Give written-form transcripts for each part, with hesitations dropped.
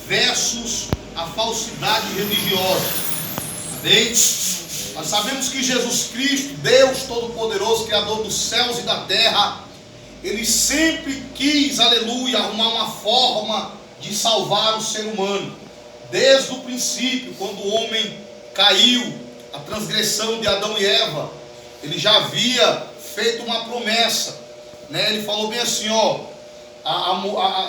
versus a falsidade religiosa. Amém? Nós sabemos que Jesus Cristo, Deus Todo-Poderoso, Criador dos céus e da terra, Ele sempre quis, aleluia, arrumar uma forma de salvar o ser humano. Desde o princípio, quando o homem caiu, a transgressão de Adão e Eva, Ele já havia feito uma promessa, né? Ele falou bem assim, ó,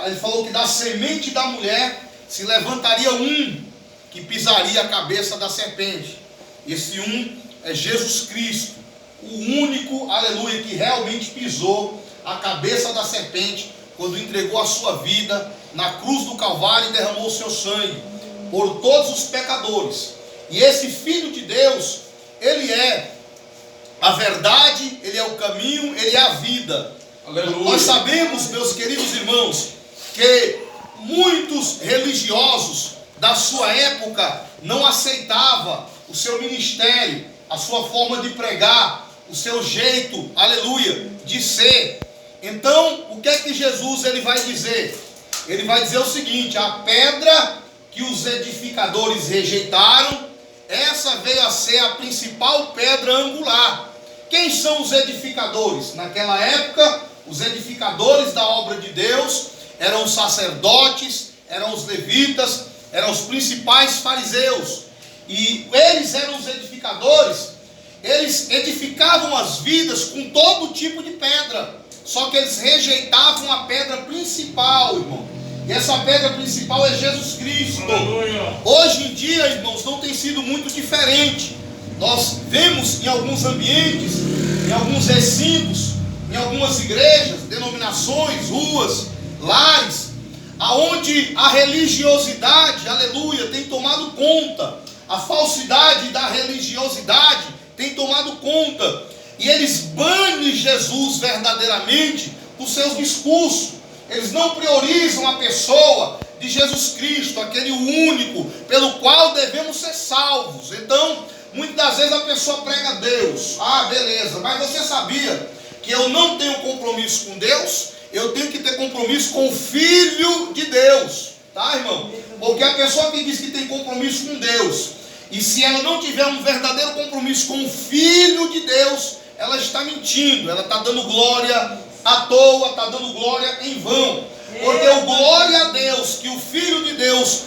ele falou que da semente da mulher se levantaria um que pisaria a cabeça da serpente. Esse um é Jesus Cristo, o único, aleluia, que realmente pisou a cabeça da serpente quando entregou a sua vida na cruz do Calvário e derramou o seu sangue por todos os pecadores. E esse Filho de Deus, Ele é a verdade, Ele é o caminho, Ele é a vida. Aleluia. Nós sabemos, meus queridos irmãos, que muitos religiosos da sua época não aceitavam o seu ministério, a sua forma de pregar, o seu jeito, aleluia, de ser. Então, o que é que Jesus ele vai dizer? Ele vai dizer o seguinte: a pedra que os edificadores rejeitaram, essa veio a ser a principal pedra angular. Quem são os edificadores? Naquela época, os edificadores da obra de Deus eram os sacerdotes, eram os levitas, eram os principais fariseus. E eles eram os edificadores, eles edificavam as vidas com todo tipo de pedra. Só que eles rejeitavam a pedra principal, irmão. E essa pedra principal é Jesus Cristo. Aleluia. Hoje em dia, irmãos, não tem sido muito diferente. Nós vemos em alguns ambientes, em alguns recintos, em algumas igrejas, denominações, ruas, lares, aonde a religiosidade, aleluia, tem tomado conta. A falsidade da religiosidade tem tomado conta. E eles banem Jesus verdadeiramente dos seus discursos. Eles não priorizam a pessoa de Jesus Cristo, aquele único pelo qual devemos ser salvos. Então, muitas das vezes a pessoa prega a Deus. Ah, beleza, mas você sabia que eu não tenho compromisso com Deus? Eu tenho que ter compromisso com o Filho de Deus. Tá, irmão? Porque a pessoa que diz que tem compromisso com Deus, e se ela não tiver um verdadeiro compromisso com o Filho de Deus, ela está mentindo, ela está dando glória à toa, está dando glória em vão. Porque o glória a Deus, que o Filho de Deus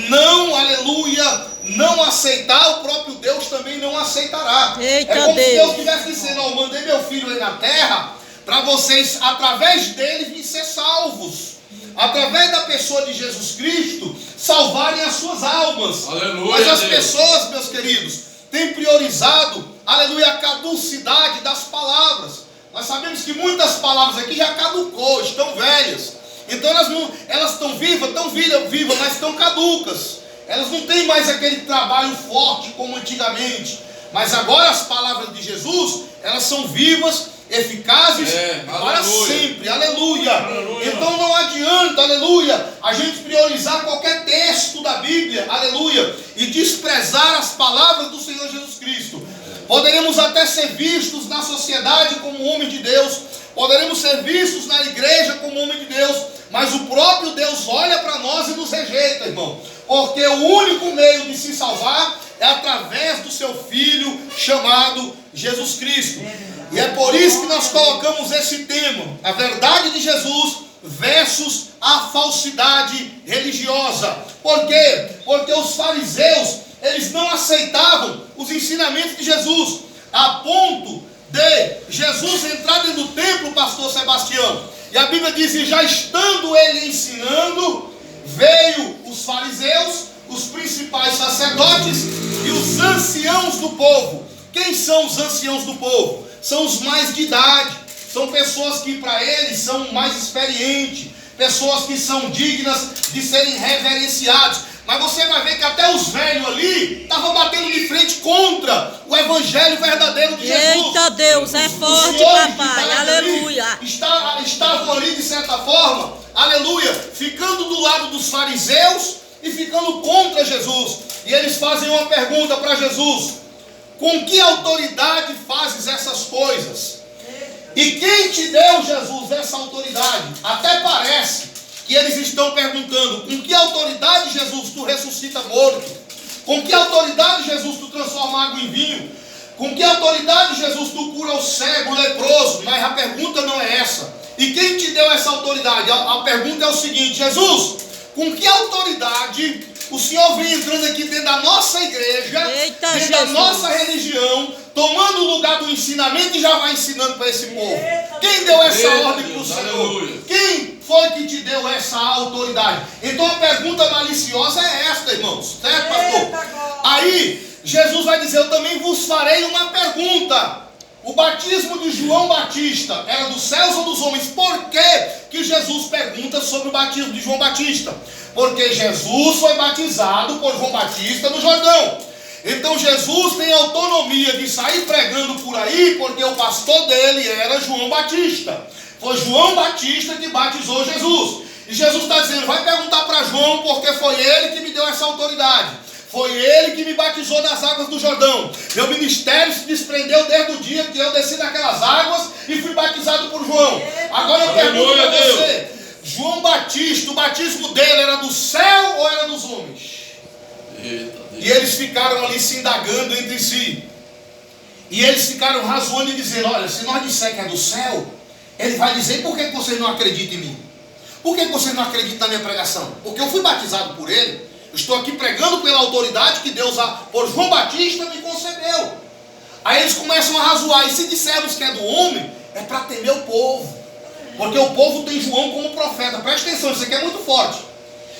não, aleluia, não aceitar, o próprio Deus também não aceitará. Eita, é como Deus. se Deus estivesse dizendo: ó, mandei meu filho aí na terra, para vocês, através dele, vir ser salvos. Através da pessoa de Jesus Cristo, salvarem as suas almas. Aleluia. Mas as pessoas, meus queridos, têm priorizado, aleluia, a caducidade das palavras. Nós sabemos que muitas palavras aqui já caducou, estão velhas. Então elas estão vivas, mas estão caducas. Elas não têm mais aquele trabalho forte como antigamente. Mas agora as palavras de Jesus, elas são vivas, eficazes para sempre, aleluia. Então não adianta, aleluia, a gente priorizar qualquer texto da Bíblia, aleluia, e desprezar as palavras do Senhor Jesus Cristo. Poderemos até ser vistos na sociedade como homem de Deus, poderemos ser vistos na igreja como homem de Deus, mas o próprio Deus olha para nós e nos rejeita, irmão, porque o único meio de se salvar é através do seu Filho chamado Jesus Cristo. E é por isso que nós colocamos esse tema, a verdade de Jesus versus a falsidade religiosa. Por quê? Porque os fariseus, eles não aceitavam os ensinamentos de Jesus, a ponto de Jesus entrar dentro do templo, pastor Sebastião, e a Bíblia diz: e já estando ele ensinando, veio os fariseus, os principais sacerdotes e os anciãos do povo. Quem são os anciãos do povo? São os mais de idade, são pessoas que para eles são mais experientes, pessoas que são dignas de serem reverenciados. Mas você vai ver que até os velhos ali estavam batendo de frente contra o evangelho verdadeiro de Jesus. Eita Deus, é forte, papai, aleluia. Estavam ali de certa forma, aleluia, ficando do lado dos fariseus e ficando contra Jesus. E eles fazem uma pergunta para Jesus: com que autoridade fazes essas coisas? E quem te deu, Jesus, essa autoridade? Até parece que eles estão perguntando: com que autoridade ressuscita morto? Com que autoridade, Jesus, tu transforma água em vinho? Com que autoridade, Jesus, tu cura o cego, o leproso? Mas a pergunta não é essa. E quem te deu essa autoridade? A pergunta é o seguinte: Jesus, com que autoridade o Senhor vem entrando aqui dentro da nossa igreja, dentro da nossa religião, tomando o lugar do ensinamento e já vai ensinando para esse povo? Quem deu essa ordem para o Senhor? Quem foi que te deu essa autoridade? Então a pergunta maliciosa é esta, irmãos. Certo, pastor? Aí Jesus vai dizer: eu também vos farei uma pergunta. O batismo de João Batista era dos céus ou dos homens? Por que Jesus pergunta sobre o batismo de João Batista? Porque Jesus foi batizado por João Batista no Jordão. Então Jesus tem autonomia de sair pregando por aí, porque o pastor dele era João Batista. Foi João Batista que batizou Jesus. E Jesus está dizendo: vai perguntar para João, porque foi ele que me deu essa autoridade. Foi ele que me batizou nas águas do Jordão. Meu ministério se desprendeu desde o dia que eu desci naquelas águas e fui batizado por João. Agora eu pergunto para você: João Batista, o batismo dele era do céu ou era dos homens? E eles ficaram ali se indagando entre si. E eles ficaram razoando e dizendo: olha, se nós disser que é do céu, ele vai dizer: por que vocês não acreditam em mim? Por que vocês não acreditam na minha pregação? Porque eu fui batizado por ele. Estou aqui pregando pela autoridade que Deus, por João Batista, me concedeu. Aí eles começam a razoar. E se dissermos que é do homem, é para temer o povo. Porque o povo tem João como profeta. Presta atenção, isso aqui é muito forte.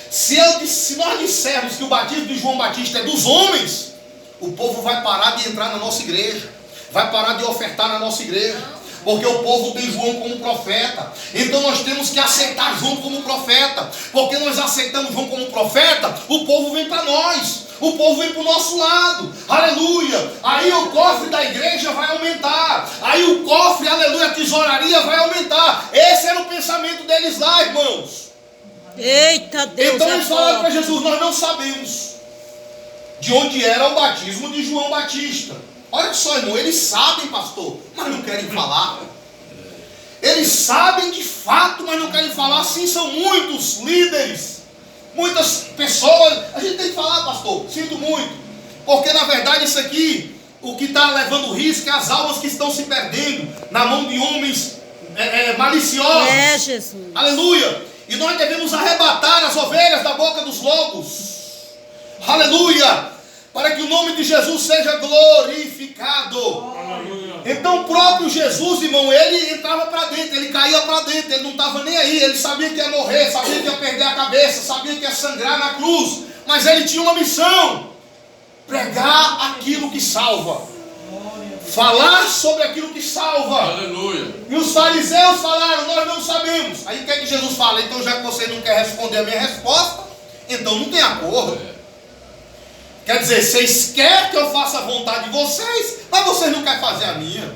Se nós dissermos que o batismo de João Batista é dos homens, o povo vai parar de entrar na nossa igreja. Vai parar de ofertar na nossa igreja. Porque o povo tem João como profeta. Então nós temos que aceitar João como profeta. Porque nós aceitamos João como profeta, o povo vem para nós. O povo vem para o nosso lado. Aleluia. Aí o cofre da igreja vai aumentar. Aí o cofre, aleluia, a tesouraria vai aumentar. Esse era o pensamento deles lá, irmãos. Eita Deus. Então eles falaram para Jesus: nós não sabemos de onde era o batismo de João Batista. Olha só, irmão, eles sabem, pastor, mas não querem falar. Eles sabem de fato, mas não querem falar. Assim são muitos líderes, muitas pessoas. A gente tem que falar, pastor, sinto muito. Porque na verdade isso aqui, o que está levando risco é as almas que estão se perdendo na mão de homens maliciosos. É, Jesus. Aleluia. E nós devemos arrebatar as ovelhas da boca dos lobos. Aleluia. Para que o nome de Jesus seja glorificado. Então o próprio Jesus, irmão, ele entrava para dentro, ele caía para dentro, ele não estava nem aí. Ele sabia que ia morrer, sabia que ia perder a cabeça, sabia que ia sangrar na cruz. Mas ele tinha uma missão: pregar aquilo que salva, falar sobre aquilo que salva. Aleluia. E os fariseus falaram: nós não sabemos. Aí o que é que Jesus fala? Então, já que você não quer responder a minha resposta, então não tem acordo. Quer dizer, vocês querem que eu faça a vontade de vocês, mas vocês não querem fazer a minha.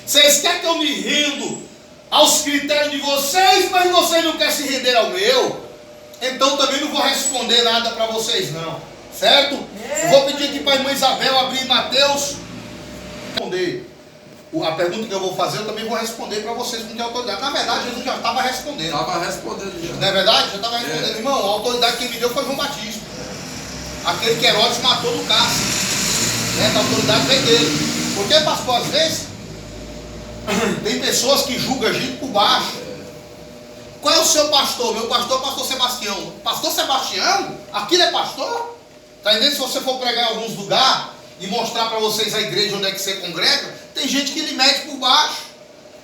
Vocês querem que eu me rendo aos critérios de vocês, mas vocês não querem se render ao meu. Então também não vou responder nada para vocês não. Certo? Vou pedir aqui para a irmã Isabel abrir Mateus. Responder. A pergunta que eu vou fazer, eu também vou responder para vocês com que autoridade. Na verdade, Jesus já estava respondendo. Estava respondendo já. Não é verdade? Já estava respondendo. Irmão, a autoridade que me deu foi João Batista. Aquele que Herodes matou no cárcere. A autoridade vem dele. Porque, pastor, às vezes tem pessoas que julgam a gente por baixo. Qual é o seu pastor? Meu pastor é o pastor Sebastião. Pastor Sebastião? Aquilo é pastor? Está entendendo? Se você for pregar em alguns lugares e mostrar para vocês a igreja onde é que você congrega, tem gente que lhe mete por baixo.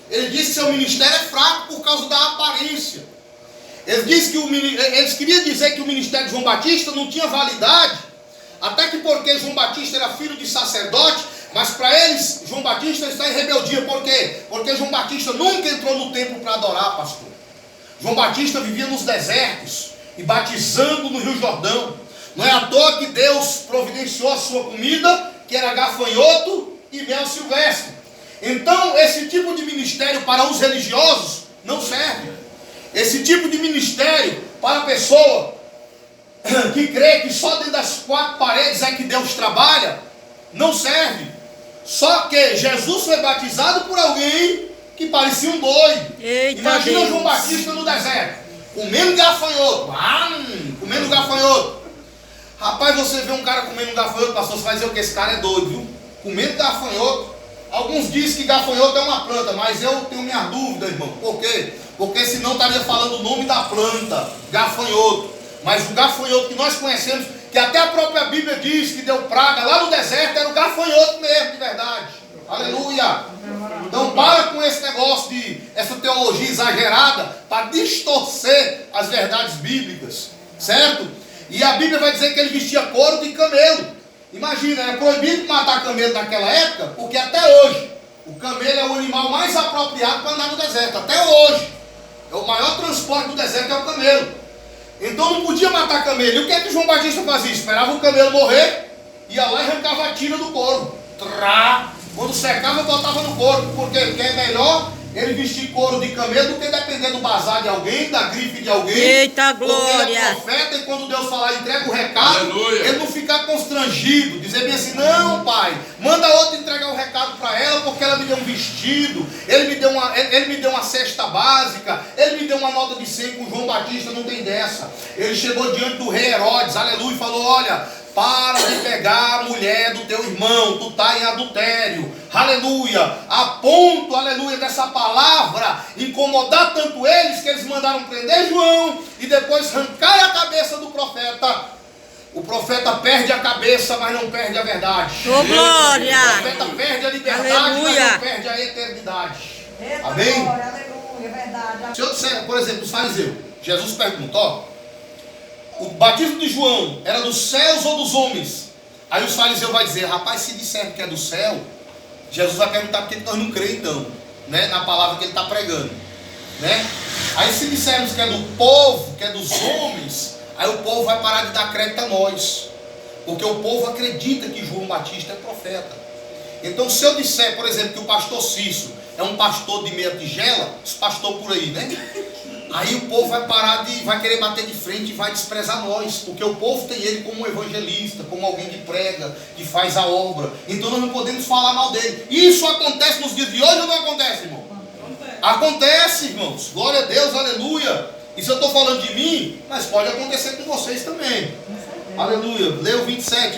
Ele disse que seu ministério é fraco por causa da aparência. Eles queriam dizer que o ministério de João Batista não tinha validade, até que porque João Batista era filho de sacerdote, mas para eles João Batista está em rebeldia. Por quê? Porque João Batista nunca entrou no templo para adorar, pastor. João Batista vivia nos desertos e batizando no Rio Jordão. Não é à toa que Deus providenciou a sua comida, que era gafanhoto e mel silvestre. Então esse tipo de ministério para os religiosos não serve. Esse tipo de ministério para a pessoa que crê que só dentro das quatro paredes é que Deus trabalha, não serve. Só que Jesus foi batizado por alguém que parecia um doido. Eita Imagina Deus. João Batista no deserto, comendo gafanhoto, comendo gafanhoto. Rapaz, você vê um cara comendo um gafanhoto, pastor, você vai dizer o que? Esse cara é doido, viu? Comendo gafanhoto. Alguns dizem que gafanhoto é uma planta, mas eu tenho minha dúvida, irmão. Por quê? Porque senão estaria falando o nome da planta, gafanhoto. Mas o gafanhoto que nós conhecemos, que até a própria Bíblia diz que deu praga lá no deserto, era o gafanhoto mesmo, de verdade. Aleluia. Então para com esse negócio de essa teologia exagerada para distorcer as verdades bíblicas, certo? E a Bíblia vai dizer que ele vestia couro de camelo. Imagina, era proibido matar camelo naquela época, porque até hoje o camelo é o animal mais apropriado para andar no deserto, até hoje. É o maior transporte do deserto, é o camelo. Então não podia matar camelo. E o que é que João Batista fazia? Esperava o camelo morrer, ia lá e arrancava a tira do couro. Quando secava, botava no couro. Porque é melhor ele vestir couro de camelo do que depender do bazar de alguém, da grife de alguém. Eita Porque ele é glória! profeta e quando Deus falar, entrega o recado, Aleluia. ele não ficar constrangido, dizer bem assim, não pai, manda outro entregar o recado para ela, porque ela me deu um vestido, ele me deu uma cesta básica, ele me deu uma nota de 100 com João Batista, não tem dessa. Ele chegou diante do rei Herodes, aleluia, e falou, olha, para de pegar a mulher do teu irmão, tu está em adultério, aleluia, a ponto, aleluia, dessa palavra incomodar tanto eles, que eles mandaram prender João, e depois arrancar a cabeça do profeta. O profeta perde a cabeça, mas não perde a verdade. Ô glória! O profeta perde a liberdade, Aleluia. mas não perde a eternidade. Eita, Amém? glória, aleluia, verdade. Se eu disser, por exemplo, os fariseus, Jesus pergunta, ó, o batismo de João era dos céus ou dos homens? Aí os fariseus vão dizer, rapaz, se disser que é do céu, Jesus vai perguntar por que nós não cremos então, né, na palavra que ele está pregando, né? Aí se dissermos que é do povo, que é dos homens, aí o povo vai parar de dar crédito a nós, porque o povo acredita que João Batista é profeta. Então se eu disser, por exemplo, que o pastor Cício é um pastor de meia tigela, os pastores por aí, né? Aí o povo vai querer bater de frente e vai desprezar nós, porque o povo tem ele como um evangelista, como alguém que prega, que faz a obra. Então nós não podemos falar mal dele. Isso acontece nos dias de hoje ou não acontece, irmão? Acontece, irmãos. Glória a Deus, aleluia. Isso eu estou falando de mim, mas pode acontecer com vocês também. Aleluia. Leia o 27.